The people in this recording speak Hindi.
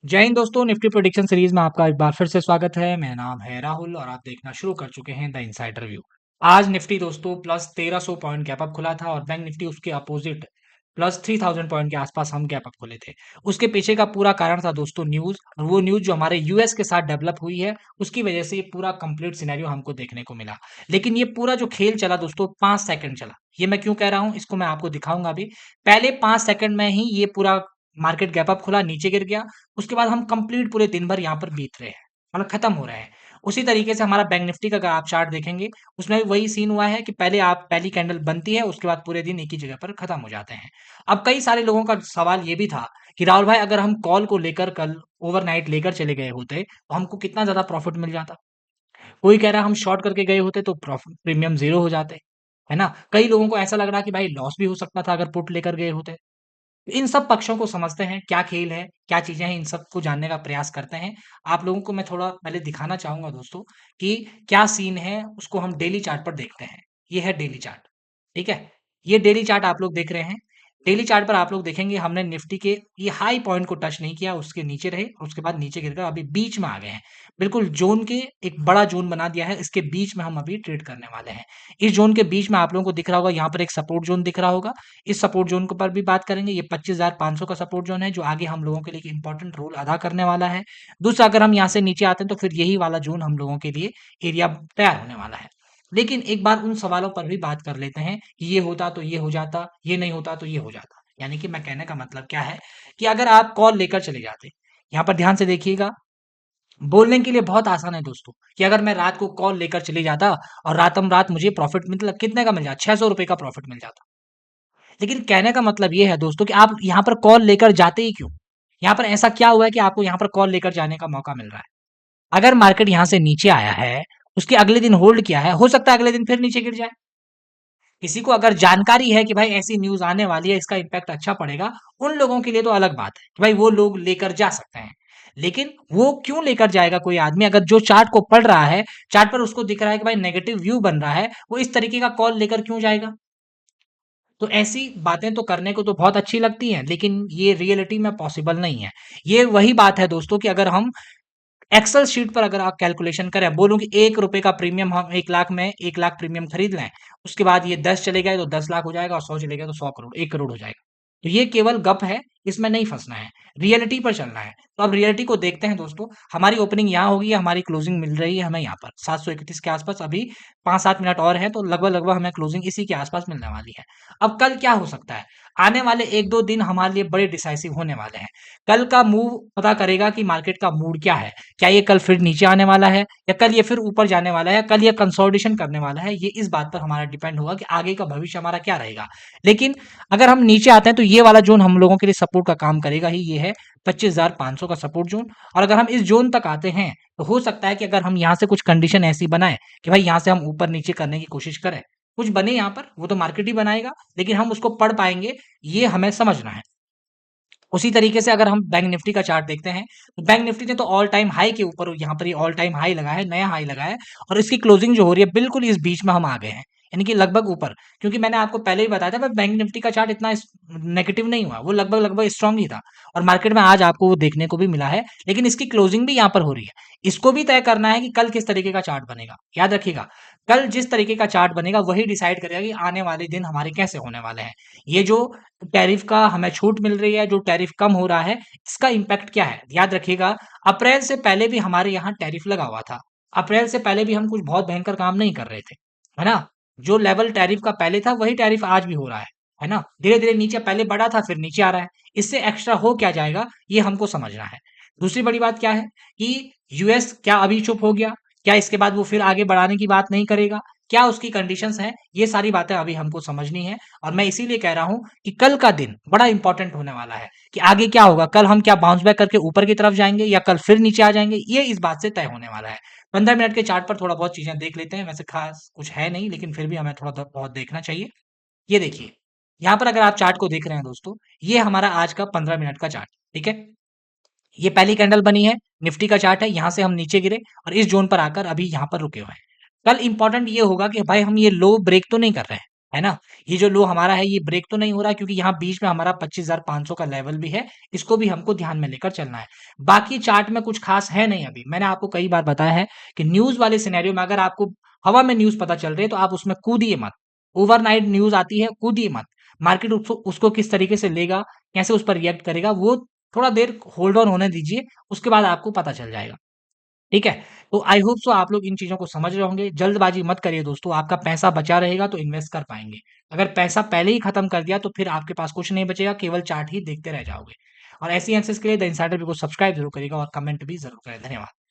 जय हिंद दोस्तों, निफ्टी प्रेडिक्शन सीरीज में आपका एक बार फिर से स्वागत है। मेरा नाम है राहुल और आप देखना शुरू कर चुके हैं द इनसाइडर व्यू। आज निफ्टी दोस्तों प्लस 1300 पॉइंट गैप अप खुला था और बैंक निफ्टी उसके अपोजिट प्लस 3000 पॉइंट के आसपास हम गैप अप खुले थे। उसके पीछे का पूरा कारण था दोस्तों न्यूज, और वो न्यूज जो हमारे यूएस के साथ डेवलप हुई है उसकी वजह से ये पूरा कंप्लीट सिनेरियो हमको देखने को मिला। लेकिन ये पूरा जो खेल चला दोस्तों 5 सेकंड चला। ये मैं क्यों कह रहा हूँ इसको मैं आपको दिखाऊंगा अभी। पहले 5 सेकंड में ही ये पूरा मार्केट गैप अप खुला, नीचे गिर गया। उसके बाद हम कंप्लीट पूरे दिन भर यहाँ पर बीत रहे हैं, मतलब खत्म हो रहे हैं। उसी तरीके से हमारा बैंक निफ्टी का अगर आप चार्ट देखेंगे उसमें भी वही सीन हुआ है कि पहले आप पहली कैंडल बनती है, उसके बाद पूरे दिन एक ही जगह पर खत्म हो जाते हैं। अब कई सारे लोगों का सवाल ये भी था कि राहुल भाई अगर हम कॉल को लेकर कल ओवरनाइट लेकर चले गए होते तो हमको कितना ज्यादा प्रॉफिट मिल जाता। कोई कह रहा है हम शॉर्ट करके गए होते तो प्रॉफिट प्रीमियम जीरो हो जाते, है ना। कई लोगों को ऐसा लग रहा है कि भाई लॉस भी हो सकता था अगर पुट लेकर गए होते। इन सब पक्षों को समझते हैं, क्या खेल है, क्या चीज़ें हैं, इन सबको जानने का प्रयास करते हैं। आप लोगों को मैं थोड़ा पहले दिखाना चाहूँगा दोस्तों कि क्या सीन है, उसको हम डेली चार्ट पर देखते हैं। ये है डेली चार्ट, ठीक है? ये डेली चार्ट आप लोग देख रहे हैं। डेली चार्ट पर आप लोग देखेंगे हमने निफ्टी के ये हाई पॉइंट को टच नहीं किया, उसके नीचे रहे और उसके बाद नीचे गिरकर अभी बीच में आ गए हैं। बिल्कुल ज़ोन के एक बड़ा ज़ोन बना दिया है, इसके बीच में हम अभी ट्रेड करने वाले हैं। इस ज़ोन के बीच में आप लोगों को दिख रहा होगा, यहाँ पर एक सपोर्ट ज़ोन दिख रहा होगा। इस सपोर्ट ज़ोन के ऊपर भी बात करेंगे। ये 25,500 का सपोर्ट ज़ोन है जो आगे हम लोगों के लिए एक इंपॉर्टेंट रोल अदा करने वाला है। दूसरा, अगर हम यहाँ से नीचे आते हैं तो फिर यही वाला ज़ोन हम लोगों के लिए एरिया तैयार होने वाला है। लेकिन एक बार उन सवालों पर भी बात कर लेते हैं कि ये होता तो ये हो जाता, ये नहीं होता तो ये हो जाता। यानी कि मैं कहने का मतलब क्या है कि अगर आप कॉल लेकर चले जाते, यहाँ पर ध्यान से देखिएगा। बोलने के लिए बहुत आसान है दोस्तों कि अगर मैं रात को कॉल लेकर चले जाता और रातम रात मुझे प्रॉफिट मतलब कितने का मिल जाता, 600 रुपए का प्रॉफिट मिल जाता। लेकिन कहने का मतलब ये है दोस्तों कि आप यहाँ पर कॉल लेकर जाते ही क्यों? यहाँ पर ऐसा क्या हुआ है कि आपको यहाँ पर कॉल लेकर जाने का मौका मिल रहा है? अगर मार्केट यहाँ से नीचे आया है, उसके अगले दिन होल्ड किया है, हो सकता है अगले दिन फिर नीचे गिर जाए। किसी को अगर जानकारी है कि भाई ऐसी न्यूज़ आने वाली है, इसका इम्पैक्ट अच्छा पड़ेगा, उन लोगों के लिए तो अलग बात है कि भाई वो लोग लेकर जा सकते हैं। लेकिन वो क्यों लेकर जाएगा कोई आदमी, अगर जो चार्ट को पढ़ रहा है, चार्ट पर उसको दिख रहा है कि भाई नेगेटिव व्यू बन रहा है, वो इस तरीके का कॉल लेकर क्यों जाएगा? तो ऐसी बातें तो करने को तो बहुत अच्छी लगती हैं, लेकिन ये रियलिटी में पॉसिबल नहीं है। ये वही बात है दोस्तों कि अगर हम एक्सेल शीट पर अगर आप कैलकुलेशन करें, बोलूं कि 1 रुपए का प्रीमियम हम 1 लाख में 1 लाख प्रीमियम खरीद लें, उसके बाद ये 10 चले गए तो 10 लाख हो जाएगा और 100 चले गए तो 100 करोड़, 1 करोड़ हो जाएगा। तो ये केवल गप है, इसमें नहीं फंसना है, रियलिटी पर चलना है। तो अब रियलिटी को देखते हैं दोस्तों। हमारी ओपनिंग यहाँ होगी, हमारी क्लोजिंग मिल रही है हमें यहाँ पर 731 के आसपास। अभी 5-7 मिनट और है तो लगभग लगभग हमें क्लोजिंग इसी के आसपास मिलने वाली है। अब कल क्या हो सकता है, आने वाले 1-2 दिन हमारे लिए बड़े डिसाइसिव होने वाले हैं। कल का मूव पता करेगा कि मार्केट का मूड क्या है। क्या ये कल फिर नीचे आने वाला है, या कल ये फिर ऊपर जाने वाला है, कल ये कंसोलिडेशन करने वाला है? ये इस बात पर हमारा डिपेंड होगा कि आगे का भविष्य हमारा क्या रहेगा। लेकिन अगर हम नीचे आते हैं तो ये वाला जोन हम लोगों के लिए सपोर्ट का काम करेगा ही। ये है 25,500 का सपोर्ट जोन। और अगर हम इस जोन तक आते हैं तो हो सकता है कि अगर हम यहाँ से कुछ कंडीशन ऐसी बनाए कि भाई यहाँ से हम ऊपर नीचे करने की कोशिश करें, कुछ बने यहाँ पर, वो तो मार्केट ही बनाएगा, लेकिन हम उसको पढ़ पाएंगे, ये हमें समझना है। उसी तरीके से अगर हम बैंक निफ्टी का चार्ट देखते हैं तो बैंक निफ्टी ने तो ऑल टाइम हाई के ऊपर यहाँ पर ये ऑल टाइम हाई लगा है, नया हाई लगा है। और इसकी क्लोजिंग जो हो रही है बिल्कुल इस बीच में हम आ गए हैं, यानी कि लगभग ऊपर। क्योंकि मैंने आपको पहले ही बताया था भाई बैंक निफ्टी का चार्ट इतना नेगेटिव नहीं हुआ, वो लगभग लगभग स्ट्रांग ही था। और मार्केट में आज आपको वो देखने को भी मिला है, लेकिन इसकी क्लोजिंग भी यहाँ पर हो रही है। इसको भी तय करना है कि कल किस तरीके का चार्ट बनेगा। याद रखिएगा, कल जिस तरीके का चार्ट बनेगा वही डिसाइड करेगा कि आने वाले दिन हमारे कैसे होने वाले हैं। ये जो टैरिफ का हमें छूट मिल रही है, जो टैरिफ कम हो रहा है, इसका इम्पैक्ट क्या है? याद रखिएगा, अप्रैल से पहले भी हमारे यहाँ टैरिफ लगा हुआ था। अप्रैल से पहले भी हम कुछ बहुत भयंकर काम नहीं कर रहे थे, है ना? जो लेवल टैरिफ का पहले था वही टैरिफ आज भी हो रहा है ना? धीरे-धीरे नीचे पहले बढ़ा था फिर नीचे आ रहा है। इससे एक्स्ट्रा हो क्या जाएगा ये हमको समझना है। दूसरी बड़ी बात क्या है कि यूएस क्या अभी चुप हो गया? क्या इसके बाद वो फिर आगे बढ़ाने की बात नहीं करेगा? क्या उसकी कंडीशंस हैं? ये सारी बातें अभी हमको समझनी है। और मैं इसीलिए कह रहा हूँ कि कल का दिन बड़ा इंपॉर्टेंट होने वाला है कि आगे क्या होगा। कल हम क्या बाउंस बैक करके ऊपर की तरफ जाएंगे या कल फिर नीचे आ जाएंगे, ये इस बात से तय होने वाला है। 15 मिनट के चार्ट पर थोड़ा बहुत चीजें देख लेते हैं। वैसे खास कुछ है नहीं, लेकिन फिर भी हमें थोड़ा बहुत देखना चाहिए। ये देखिए, यहाँ पर अगर आप चार्ट को देख रहे हैं दोस्तों, ये हमारा आज का 15 मिनट का चार्ट, ठीक है। ये पहली कैंडल बनी है, निफ्टी का चार्ट है। यहाँ से हम नीचे गिरे और इस जोन पर आकर अभी यहाँ पर रुके हुए हैं। कल इंपॉर्टेंट ये होगा कि भाई हम ये लो ब्रेक तो नहीं कर रहे हैं, है ना? ये जो लो हमारा है ये ब्रेक तो नहीं हो रहा क्योंकि यहाँ बीच में हमारा 25,500 का लेवल भी है, इसको भी हमको ध्यान में लेकर चलना है। बाकी चार्ट में कुछ खास है नहीं अभी, मैंने आपको कई बार बताया है कि न्यूज़ वाले सिनेरियो में अगर आपको हवा में न्यूज़ पता चल रही है तो आप उसमें कूदिए मत। ओवरनाइट न्यूज़ आती है, कूदिए मत। मार्केट उसको उसको किस तरीके से लेगा, कैसे उस पर रिएक्ट करेगा, वो थोड़ा देर होल्ड ऑन होने दीजिए, उसके बाद आपको पता चल जाएगा। ठीक है? तो आई होप सो आप लोग इन चीज़ों को समझ रहे होंगे। जल्दबाज़ी मत करिए दोस्तों, आपका पैसा बचा रहेगा तो इन्वेस्ट कर पाएँगे। अगर पैसा पहले ही खत्म कर दिया तो फिर आपके पास कुछ नहीं बचेगा, केवल चार्ट ही देखते रह जाओगे। और ऐसी एनालिसिस के लिए द इनसाइडर व्यू को सब्सक्राइब ज़रूर करिएगा और कमेंट भी ज़रूर करें। धन्यवाद।